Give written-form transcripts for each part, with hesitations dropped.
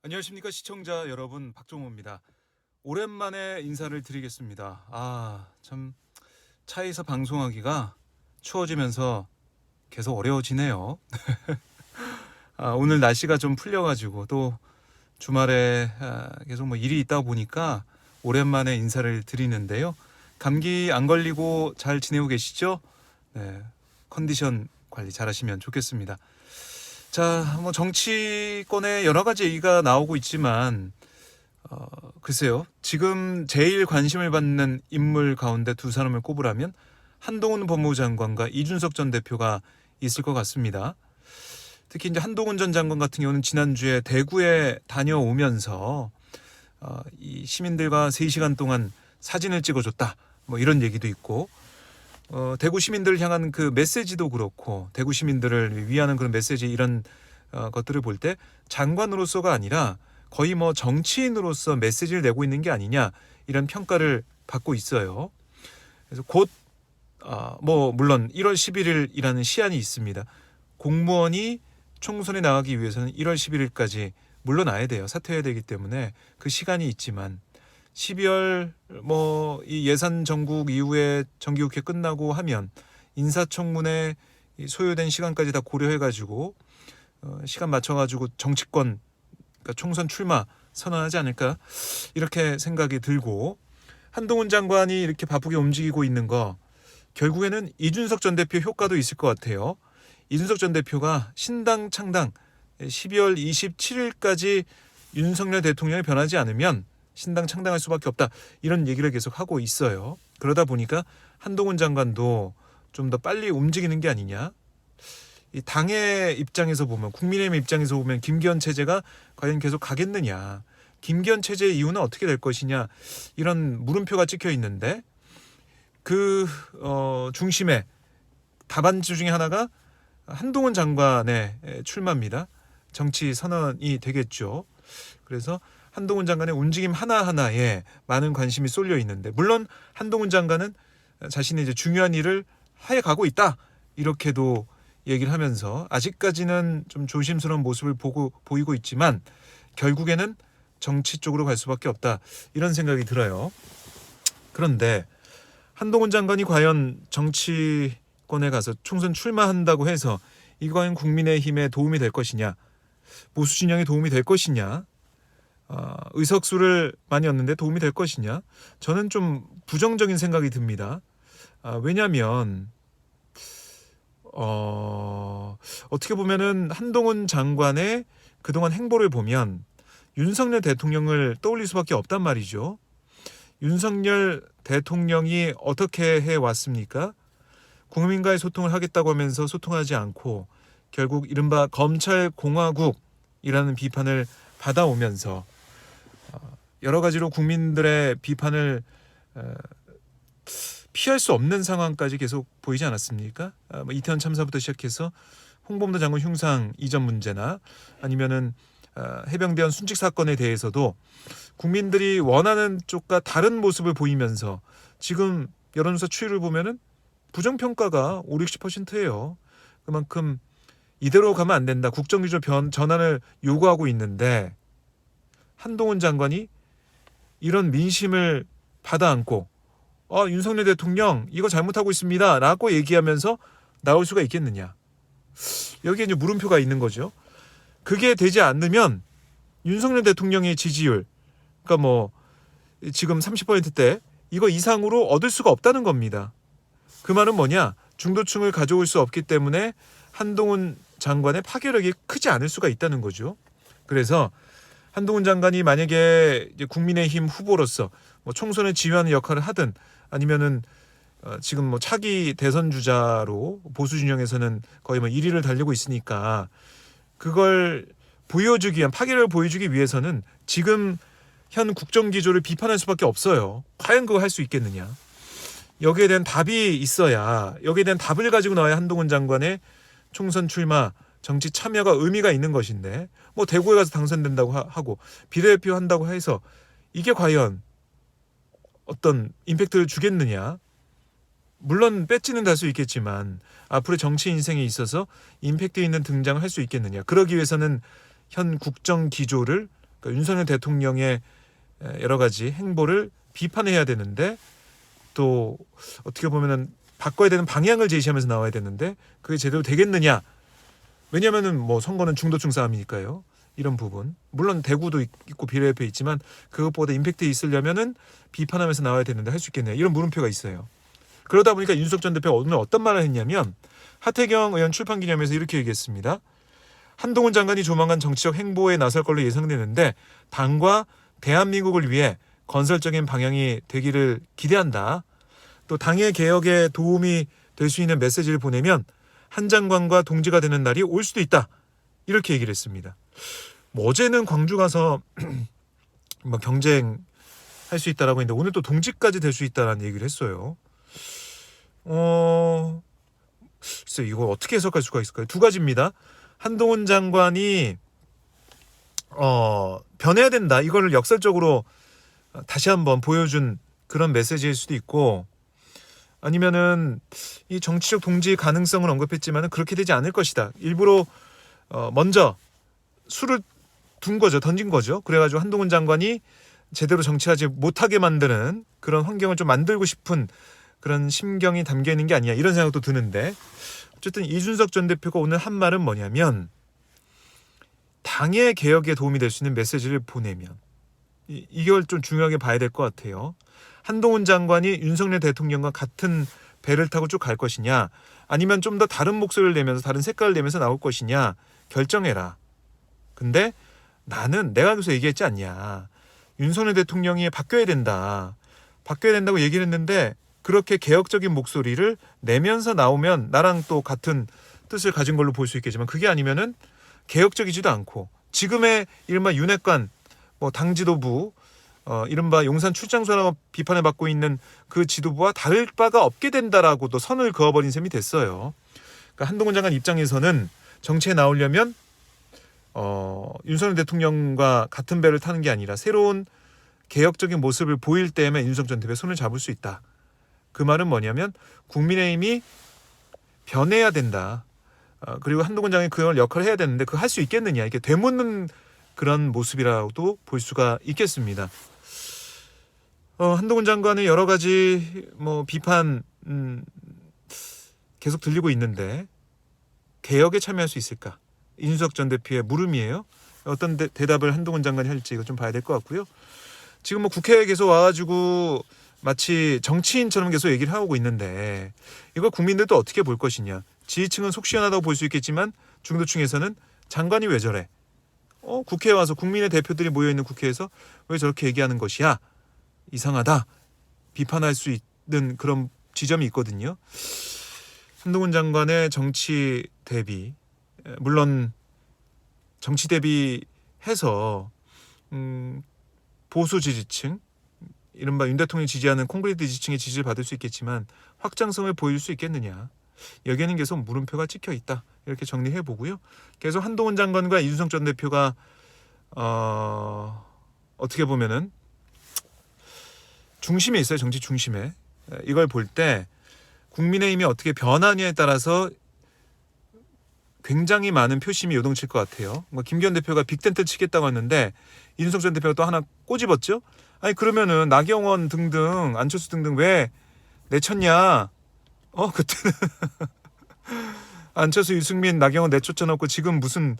안녕하십니까 시청자 여러분, 박종호입니다. 오랜만에 인사를 드리겠습니다. 참 차에서 방송하기가 추워지면서 계속 어려워지네요. 오늘 날씨가 좀 풀려가지고 또 주말에 계속 일이 있다 보니까 오랜만에 인사를 드리는데요. 감기 안 걸리고 잘 지내고 계시죠? 네, 컨디션 관리 잘 하시면 좋겠습니다. 자, 정치권에 여러 가지 얘기가 나오고 있지만 글쎄요. 지금 제일 관심을 받는 인물 가운데 두 사람을 꼽으라면 한동훈 법무부 장관과 이준석 전 대표가 있을 것 같습니다. 특히 이제 한동훈 전 장관 같은 경우는 지난주에 대구에 다녀오면서 이 시민들과 3시간 동안 사진을 찍어줬다. 이런 얘기도 있고, 대구 시민들을 향한 그 메시지도 그렇고, 대구 시민들을 위하는 그런 메시지, 이런 것들을 볼 때 장관으로서가 아니라 거의 정치인으로서 메시지를 내고 있는 게 아니냐, 이런 평가를 받고 있어요. 그래서 곧 물론 1월 11일이라는 시한이 있습니다. 공무원이 총선에 나가기 위해서는 1월 11일까지 물러나야 돼요. 사퇴해야 되기 때문에 그 시간이 있지만 12월 이 예산 정국 이후에 정기국회 끝나고 하면 인사청문회 소요된 시간까지 다 고려해가지고 시간 맞춰가지고 정치권, 그러니까 총선 출마 선언하지 않을까, 이렇게 생각이 들고, 한동훈 장관이 이렇게 바쁘게 움직이고 있는 거 결국에는 이준석 전 대표 효과도 있을 것 같아요. 이준석 전 대표가 신당 창당 12월 27일까지 윤석열 대통령이 변하지 않으면 신당 창당할 수밖에 없다, 이런 얘기를 계속 하고 있어요. 그러다 보니까 한동훈 장관도 좀 더 빨리 움직이는 게 아니냐. 이 당의 입장에서 보면, 국민의힘 입장에서 보면 김기현 체제가 과연 계속 가겠느냐, 김기현 체제의 이유는 어떻게 될 것이냐, 이런 물음표가 찍혀 있는데 그 중심에 답안지 중에 하나가 한동훈 장관의 출마입니다. 정치 선언이 되겠죠. 그래서 한동훈 장관의 움직임 하나하나에 많은 관심이 쏠려 있는데, 물론 한동훈 장관은 자신의 이제 중요한 일을 해 가고 있다, 이렇게도 얘기를 하면서 아직까지는 좀 조심스러운 모습을 보이고 있지만 결국에는 정치 쪽으로 갈 수밖에 없다, 이런 생각이 들어요. 그런데 한동훈 장관이 과연 정치권에 가서 총선 출마한다고 해서 이거 과연 국민의힘에 도움이 될 것이냐, 보수 진영에 도움이 될 것이냐, 의석수를 많이 얻는데 도움이 될 것이냐, 저는 좀 부정적인 생각이 듭니다. 왜냐하면 어떻게 보면은 한동훈 장관의 그동안 행보를 보면 윤석열 대통령을 떠올릴 수밖에 없단 말이죠. 윤석열 대통령이 어떻게 해왔습니까? 국민과의 소통을 하겠다고 하면서 소통하지 않고 결국 이른바 검찰공화국이라는 비판을 받아오면서 여러 가지로 국민들의 비판을 피할 수 없는 상황까지 계속 보이지 않았습니까? 이태원 참사부터 시작해서 홍범도 장관 흉상 이전 문제나 아니면은 해병대원 순직 사건에 대해서도 국민들이 원하는 쪽과 다른 모습을 보이면서 지금 여론조사 추이를 보면은 부정평가가 50-60%예요. 그만큼 이대로 가면 안 된다, 국정기조 전환을 요구하고 있는데 한동훈 장관이 이런 민심을 받아안고 윤석열 대통령 이거 잘못하고 있습니다 라고 얘기하면서 나올 수가 있겠느냐. 여기에 이제 물음표가 있는 거죠. 그게 되지 않으면 윤석열 대통령의 지지율, 그러니까 지금 30%대 이거 이상으로 얻을 수가 없다는 겁니다. 그 말은 뭐냐, 중도층을 가져올 수 없기 때문에 한동훈 장관의 파괴력이 크지 않을 수가 있다는 거죠. 그래서 한동훈 장관이 만약에 이제 국민의힘 후보로서 총선을 지휘하는 역할을 하든 아니면은 지금 차기 대선 주자로 보수 진영에서는 거의 1위를 달리고 있으니까 그걸 보여주기 위한, 파괴력을 보여주기 위해서는 지금 현 국정 기조를 비판할 수밖에 없어요. 과연 그거 할 수 있겠느냐. 여기에 대한 답이 있어야, 여기에 대한 답을 가지고 나와야 한동훈 장관의 총선 출마, 정치 참여가 의미가 있는 것인데, 대구에 가서 당선된다고 하고 비례대표 한다고 해서 이게 과연 어떤 임팩트를 주겠느냐. 물론 배지는 달 수 있겠지만 앞으로의 정치 인생에 있어서 임팩트 있는 등장을 할 수 있겠느냐. 그러기 위해서는 현 국정 기조를 그러니까 윤석열 대통령의 여러 가지 행보를 비판해야 되는데 또 어떻게 보면은 바꿔야 되는 방향을 제시하면서 나와야 되는데 그게 제대로 되겠느냐? 왜냐하면은 뭐 선거는 중도층 싸움이니까요. 이런 부분 물론 대구도 있고 비례대표 있지만 그것보다 임팩트 있으려면은 비판하면서 나와야 되는데 할 수 있겠냐 이런 물음표가 있어요. 그러다 보니까 윤석열 전 대표가 오늘 어떤 말을 했냐면 하태경 의원 출판 기념회에서 이렇게 얘기했습니다. 한동훈 장관이 조만간 정치적 행보에 나설 걸로 예상되는데 당과 대한민국을 위해 건설적인 방향이 되기를 기대한다. 또 당의 개혁에 도움이 될 수 있는 메시지를 보내면 한 장관과 동지가 되는 날이 올 수도 있다. 이렇게 얘기를 했습니다. 뭐 어제는 광주 가서 뭐 경쟁할 수 있다라고 했는데 오늘 또 동지까지 될 수 있다라는 얘기를 했어요. 글쎄 이걸 어떻게 해석할 수가 있을까요? 두 가지입니다. 한동훈 장관이 변해야 된다. 이거를 역설적으로 다시 한번 보여준 그런 메시지일 수도 있고 아니면은 이 정치적 동지 가능성을 언급했지만은 그렇게 되지 않을 것이다. 일부러 먼저 수를 둔 거죠. 던진 거죠. 그래가지고 한동훈 장관이 제대로 정치하지 못하게 만드는 그런 환경을 좀 만들고 싶은 그런 심경이 담겨 있는 게 아니야. 이런 생각도 드는데 어쨌든 이준석 전 대표가 오늘 한 말은 뭐냐면 당의 개혁에 도움이 될 수 있는 메시지를 보내면 이걸 좀 중요하게 봐야 될 것 같아요. 한동훈 장관이 윤석열 대통령과 같은 배를 타고 쭉 갈 것이냐 아니면 좀 더 다른 목소리를 내면서 다른 색깔을 내면서 나올 것이냐 결정해라. 근데 나는 내가 여기서 얘기했지 않냐. 윤석열 대통령이 바뀌어야 된다. 바뀌어야 된다고 얘기를 했는데 그렇게 개혁적인 목소리를 내면서 나오면 나랑 또 같은 뜻을 가진 걸로 볼 수 있겠지만 그게 아니면은 개혁적이지도 않고 지금의 이른바 윤핵관 뭐 당 지도부 이른바 용산 출장소라고 비판을 받고 있는 그 지도부와 다를 바가 없게 된다라고도 선을 그어버린 셈이 됐어요. 그러니까 한동훈 장관 입장에서는 정치에 나오려면 윤석열 대통령과 같은 배를 타는 게 아니라 새로운 개혁적인 모습을 보일 때에만 윤석열 전 대표의 손을 잡을 수 있다. 그 말은 뭐냐면 국민의힘이 변해야 된다. 그리고 한동훈 장관이 그걸 역할을 해야 되는데 그거 할 수 있겠느냐. 이렇게 되묻는 그런 모습이라고도 볼 수가 있겠습니다. 한동훈 장관의 여러 가지 뭐 비판 계속 들리고 있는데 개혁에 참여할 수 있을까? 이준석 전 대표의 물음이에요. 어떤 대답을 한동훈 장관이 할지 이거 좀 봐야 될 것 같고요. 지금 뭐 국회에 계속 와가지고 마치 정치인처럼 계속 얘기를 하고 있는데 이걸 국민들도 어떻게 볼 것이냐. 지지층은 속 시원하다고 볼 수 있겠지만 중도층에서는 장관이 왜 저래? 국회에 와서 국민의 대표들이 모여있는 국회에서 왜 저렇게 얘기하는 것이야? 이상하다. 비판할 수 있는 그런 지점이 있거든요. 한동훈 장관의 정치 대비 물론 정치 대비해서 보수 지지층 이른바 윤 대통령 지지하는 콘크리트 지지층의 지지를 받을 수 있겠지만 확장성을 보일 수 있겠느냐. 여기에는 계속 물음표가 찍혀 있다. 이렇게 정리해 보고요. 계속 한동훈 장관과 이준석 전 대표가 어떻게 보면은 중심에 있어요. 정치 중심에. 이걸 볼 때 국민의힘이 어떻게 변하냐에 따라서 굉장히 많은 표심이 요동칠 것 같아요. 김기현 대표가 빅텐트 치겠다고 했는데 이준석 전 대표가 또 하나 꼬집었죠. 아니 그러면은 나경원 등등 안철수 등등 왜 내쳤냐. 그때는 안철수 유승민 나경원 내쫓아놓고 지금 무슨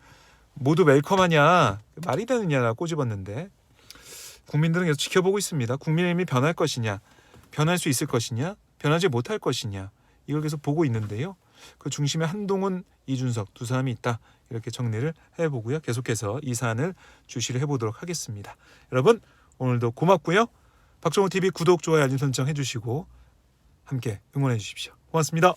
모두 웰컴하냐. 말이 되느냐라 꼬집었는데 국민들은 계속 지켜보고 있습니다. 국민의힘이 변할 것이냐. 변할 수 있을 것이냐. 변하지 못할 것이냐. 이걸 계속 보고 있는데요. 그 중심에 한동훈, 이준석 두 사람이 있다. 이렇게 정리를 해보고요. 계속해서 이 사안을 주시를 해보도록 하겠습니다. 여러분 오늘도 고맙고요. 박정호TV 구독, 좋아요, 알림 설정 해주시고 함께 응원해 주십시오. 고맙습니다.